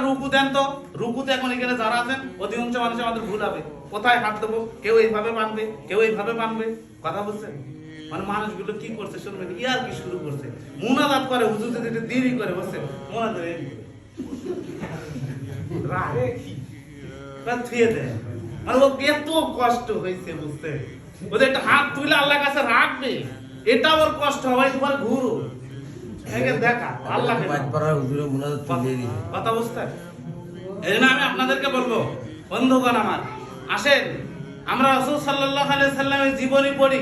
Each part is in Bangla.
রুকু দেন তো। রুকুতে এখন এখানে যারা আছেন অধিকাংশ মানুষ আমাদের ভুল হবে, কোথায় হাত দেবো, কেউ এইভাবে বানবে, কেউ এইভাবে বানবে, কথা বলছেন। মানে মানুষগুলো কি করছে শুনবেন, ইয়ার কি শুরু করছে, মুনাজাত করে, হুজুর যদি একটু দেরি করে বসছে মুনাজাত রাগে কি থুয়ে দেয়। মানে ও এত কষ্ট হয়েছে বুঝতে, ওদের একটা হাত তুলে আল্লাহর কাছে রাখবে, এটা ওর কষ্ট হয়। তোমার ঘুরো দেখা আল্লাহ কথা বুঝতে। এই জন্য আমি আপনাদেরকে বলবো বন্ধুগণ আমার, আসেন আমরা রাসূল সাল্লাল্লাহু আলাইহি সাল্লামের জীবনী পড়ি,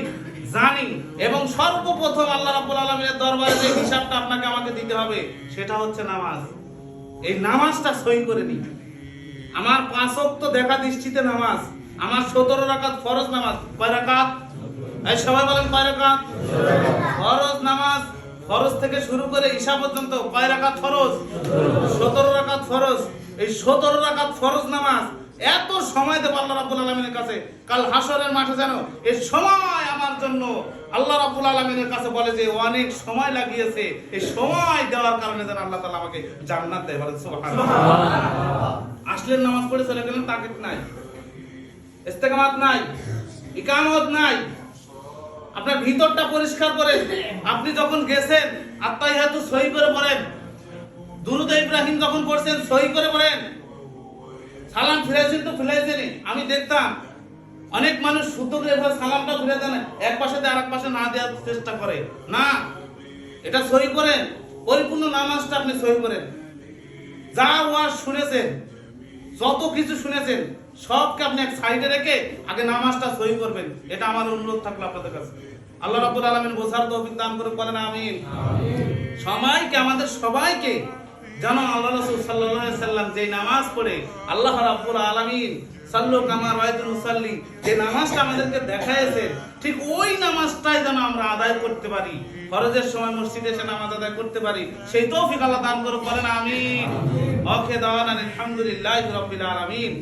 জানি, এবং সর্বপ্রথম আল্লাহ রাব্বুল আলামিনের দরবারে যে হিসাবটা আপনাকে আমাকে দিতে হবে সেটা হচ্ছে নামাজ। এই নামাজটা সহি করে নিই। আমার 5 ওয়াক্ত দেখা দৃষ্টিতে নামাজ, আমার 17 রাকাত ফরজ নামাজ। কয় রাকাত? এই সবাই বলেন কয় রাকাত? ফরজ নামাজ ফরজ থেকে শুরু করে ঈশা পর্যন্ত কয় রাকাত ফরজ? 17 রাকাত ফরজ। এই 17 রাকাত ফরজ নামাজ এত সময় দেব আল্লাহ রাব্বুল আলামিনের কাছে, কাল হাসরের মাঠে যেন এই সময় আমার জন্য আল্লাহ রাব্বুল আলামিনের কাছে বলে যে অনেক সময় লাগিয়েছে, এই সময় দেওয়ার কারণে যেন আল্লাহ তাআলা আমাকে জান্নাত দেয়। বলেন সুবহানাল্লাহ। আসলেন নামাজ পড়ে চলে গেলেন, তাকিদ নাই, ইস্তেকামাত নাই, ইকামত নাই, আপনার ভিতরটা পরিষ্কার করেন। আপনি যখন গেছেন আত্তাহিয়াতু সহি করে পড়েন, দুরূদ ইব্রাহিম যখন পড়ছেন সহি করে পড়েন, সালাম ফিরাইছেন তো ফিরাইছেনই। আমি দেখতাম অনেক মানুষ শুদ্ধ করে সালামটা ফিরে দেন, এক পাশে দিয়ে আরেক পাশে না দেওয়ার চেষ্টা করে। না, এটা সহি করেন, পরিপূর্ণ নামাজটা আপনি সহি করেন। যা ওয়াজ শুনেছেন, যত কিছু শুনেছেন সবকে আপনি এক সাইডে রেখে আগে নামাজটা সহি করবেন। এটা আমার অনুরোধ থাকলো আপনাদের কাছে। আল্লাহ রাব্বুল আলামিন বোঝার তৌফিক দান করে বলেন আমিন। সবাইকে, আমাদের সবাইকে যেন আল্লাহ রাসূল সাল্লাল্লাহু আলাইহি সাল্লাম যে নামাজ পড়ে আল্লাহ রাব্বুল আলামিন সাল্লু কামা রাআইতুনি উসাল্লি, যে নামাজটা আমাদেরকে দেখাইছে, ঠিক ওই নামাজটাই যেন আমরা আদায় করতে পারি, ফরজের সময় মসজিদে এসে নামাজ আদায় করতে পারি, সেই তৌফিক আল্লাহ দান করে বলেন আমিন। ওকে দাওয়ানা আলহামদুলিল্লাহি রাব্বিল আলামিন।